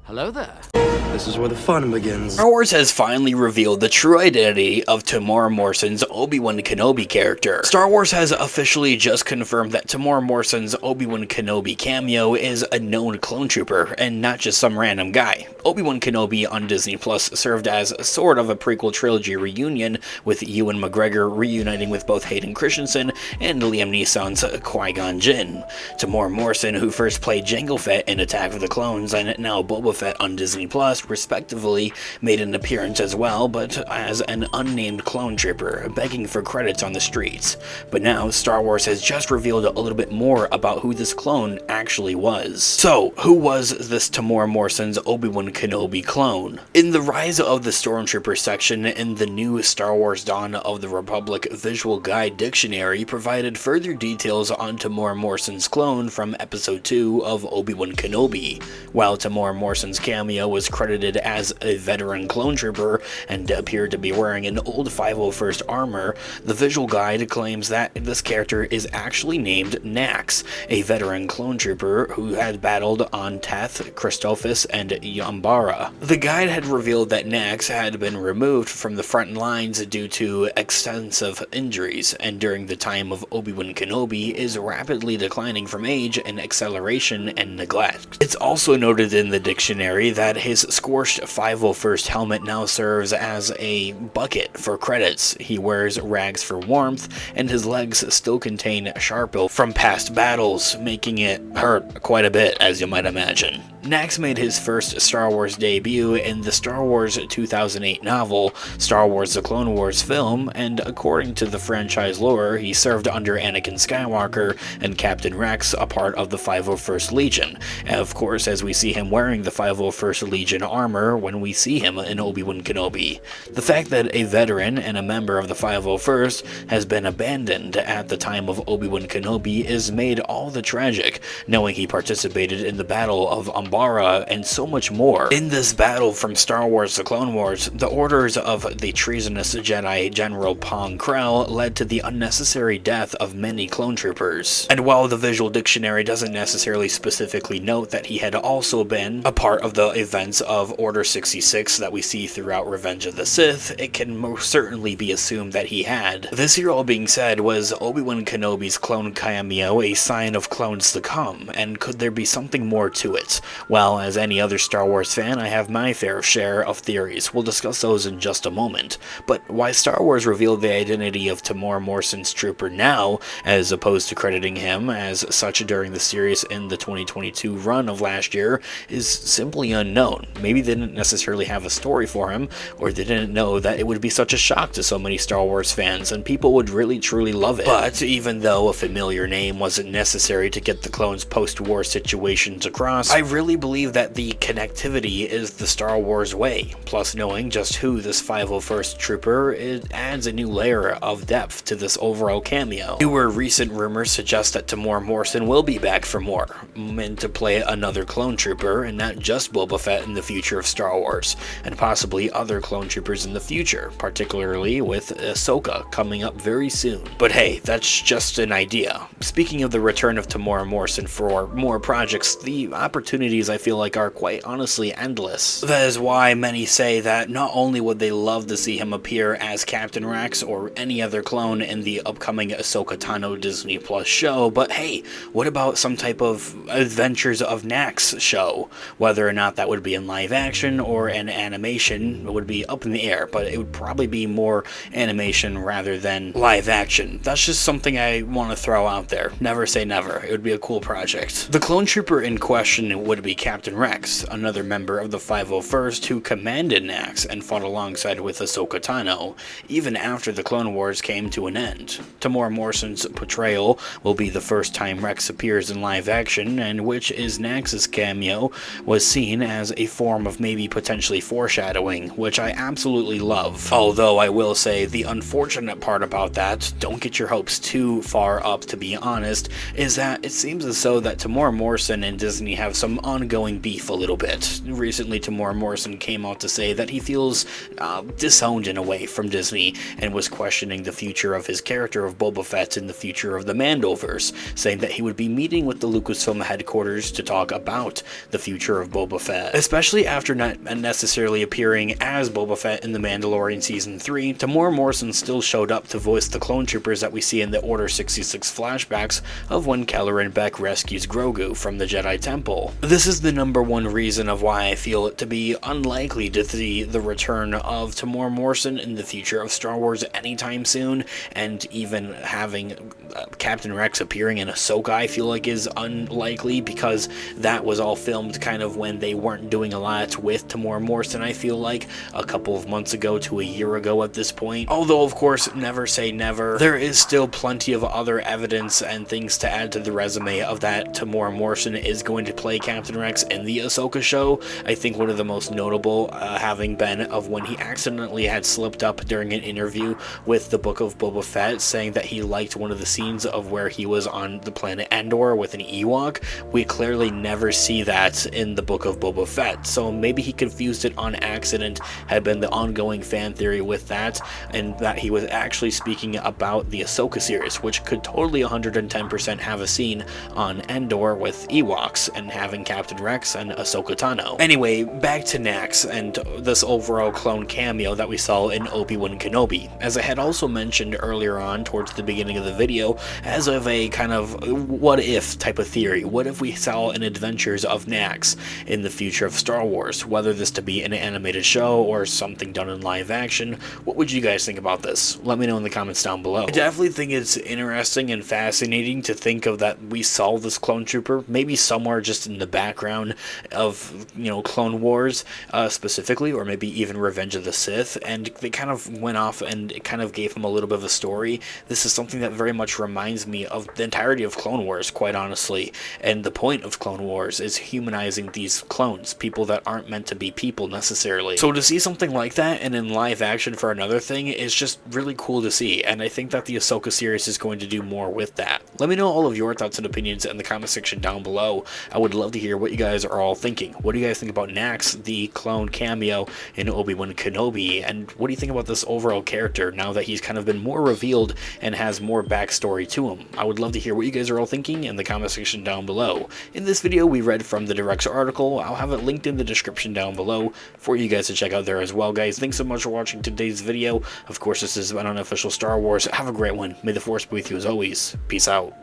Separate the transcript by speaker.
Speaker 1: Hello there.
Speaker 2: This is where the fun begins.
Speaker 3: Star Wars has finally revealed the true identity of Temuera Morrison's Obi Wan Kenobi character. Star Wars has officially just confirmed that Temuera Morrison's Obi Wan Kenobi cameo is a known clone trooper, and not just some random guy. Obi Wan Kenobi on Disney Plus served as sort of a prequel trilogy reunion, with Ewan McGregor reuniting with both Hayden Christensen and Liam Neeson's Qui-Gon Jinn. Temuera Morrison, who first played Jango Fett in Attack of the Clones and now Boba Fett on Disney Plus, respectively, made an appearance as well, but as an unnamed clone trooper, begging for credits on the streets. But now, Star Wars has just revealed a little bit more about who this clone actually was. So, who was this Temuera Morrison's Obi-Wan Kenobi clone? In the Rise of the Stormtrooper section in the new Star Wars Dawn of the Republic Visual Guide Dictionary provided further details on Temuera Morrison's clone from Episode 2 of Obi-Wan Kenobi. While Temuera Morrison's cameo was credited as a veteran clone trooper and appeared to be wearing an old 501st armor, the visual guide claims that this character is actually named Nax, a veteran clone trooper who had battled on Teth, Christophsis, and Yambara. The guide had revealed that Nax had been removed from the front lines due to extensive injuries, and during the time of Obi-Wan Kenobi is rapidly declining from age and acceleration and neglect. It's also noted in the dictionary that his scorched 501st helmet now serves as a bucket for credits. He wears rags for warmth, and his legs still contain sharpil from past battles, making it hurt quite a bit, as you might imagine. Nax made his first Star Wars debut in the Star Wars 2008 novel, Star Wars The Clone Wars film, and according to the franchise lore, he served under Anakin Skywalker and Captain Rex, a part of the 501st Legion. And of course, as we see him wearing the 501st Legion armor when we see him in Obi-Wan Kenobi. The fact that a veteran and a member of the 501st has been abandoned at the time of Obi-Wan Kenobi is made all the tragic, knowing he participated in the Battle of Umbara and so much more. In this battle from Star Wars The Clone Wars, the orders of the treasonous Jedi General Pong Krell led to the unnecessary death of many clone troopers. And while the visual dictionary doesn't necessarily specifically note that he had also been a part of the events of Order 66 that we see throughout Revenge of the Sith, it can most certainly be assumed that he had. This here all being said, was Obi-Wan Kenobi's clone cameo a sign of clones to come, and could there be something more to it? Well, as any other Star Wars fan, I have my fair share of theories. We'll discuss those in just a moment. But why Star Wars revealed the identity of Temuera Morrison's trooper now, as opposed to crediting him as such during the series in the 2022 run of last year, is simply unknown. Maybe they didn't necessarily have a story for him, or they didn't know that it would be such a shock to so many Star Wars fans, and people would really truly love it. But even though a familiar name wasn't necessary to get the clones' post-war situations across, I really believe that the connectivity is the Star Wars way. Plus, knowing just who this 501st trooper, it adds a new layer of depth to this overall cameo. Newer recent rumors suggest that Temuera Morrison will be back for more, meant to play another clone trooper, and not just Boba Fett in the future of Star Wars, and possibly other clone troopers in the future, particularly with Ahsoka coming up very soon. But hey, that's just an idea. Speaking of the return of Temuera Morrison for more projects, the opportunities I feel like are quite honestly endless. That is why many say that not only would they love to see him appear as Captain Rex or any other clone in the upcoming Ahsoka Tano Disney Plus show, but hey, what about some type of Adventures of Nax show? Whether or not that would be in live action or an animation would be up in the air, but it would probably be more animation rather than live action. That's just something I want to throw out there. Never say never. It would be a cool project. The clone trooper in question would be Captain Rex, another member of the 501st who commanded Nax and fought alongside with Ahsoka Tano, even after the Clone Wars came to an end. Temuera Morrison's portrayal will be the first time Rex appears in live action, and which is Nax's cameo was seen as a form of maybe potentially foreshadowing, which I absolutely love. Although I will say the unfortunate part about that, don't get your hopes too far up to be honest, is that it seems as though that Temuera Morrison and Disney have some ongoing beef a little bit. Recently, Tamora Morrison came out to say that he feels disowned in a way from Disney and was questioning the future of his character of Boba Fett and the future of the Mandoverse, saying that he would be meeting with the Lucasfilm headquarters to talk about the future of Boba Fett. Especially after not necessarily appearing as Boba Fett in The Mandalorian Season 3, Tamora Morrison still showed up to voice the clone troopers that we see in the Order 66 flashbacks of when Kelleran Beck rescues Grogu from the Jedi Temple. This is the number one reason of why I feel it to be unlikely to see the return of Tamora Morrison in the future of Star Wars anytime soon, and even having Captain Rex appearing in Ahsoka I feel like is unlikely, because that was all filmed kind of when they weren't doing a lot with Tamora Morrison, I feel like, a couple of months ago to a year ago at this point. Although, of course, never say never. There is still plenty of other evidence and things to add to the resume of that Tamora Morrison is going to play Captain Rex in the Ahsoka show. I think one of the most notable having been of when he accidentally had slipped up during an interview with the Book of Boba Fett, saying that he liked one of the scenes of where he was on the planet Endor with an Ewok. We clearly never see that in the Book of Boba Fett, so maybe he confused it on accident, had been the ongoing fan theory with that, and that he was actually speaking about the Ahsoka series, which could totally 110% have a scene on Endor with Ewoks and having Captain Rex and Ahsoka Tano. Anyway, back to Nax and this overall clone cameo that we saw in Obi Wan Kenobi. As I had also mentioned earlier on towards the beginning of the video, as of a kind of what if type of theory, what if we saw an adventures of Nax in the future of Star Wars, whether this to be an animated show or something done in live action? What would you guys think about this? Let me know in the comments down below. I definitely think it's interesting and fascinating to think of that we saw this clone trooper maybe somewhere just in the background of, you know, Clone Wars specifically, or maybe even Revenge of the Sith, and they kind of went off and it kind of gave him a little bit of a story. This is something that very much reminds me of the entirety of Clone Wars, quite honestly, and the point of Clone Wars is humanizing these clones, people that aren't meant to be people necessarily. So to see something like that and in live action for another thing is just really cool to see, and I think that the Ahsoka series is going to do more with that. Let me know all of your thoughts and opinions in the comment section down below. I would love to hear what you guys are all thinking. What do you guys think about Nax, the clone cameo in Obi Wan Kenobi, and what do you think about this overall character now that he's kind of been more revealed and has more backstory to him? I would love to hear what you guys are all thinking in the comment section down below. In this video, we read from the Direct's article. I'll have it linked in the description down below for you guys to check out there as well, guys. Thanks so much for watching today's video. Of course, this is an unofficial Star Wars. Have a great one. May the Force be with you as always. Peace out.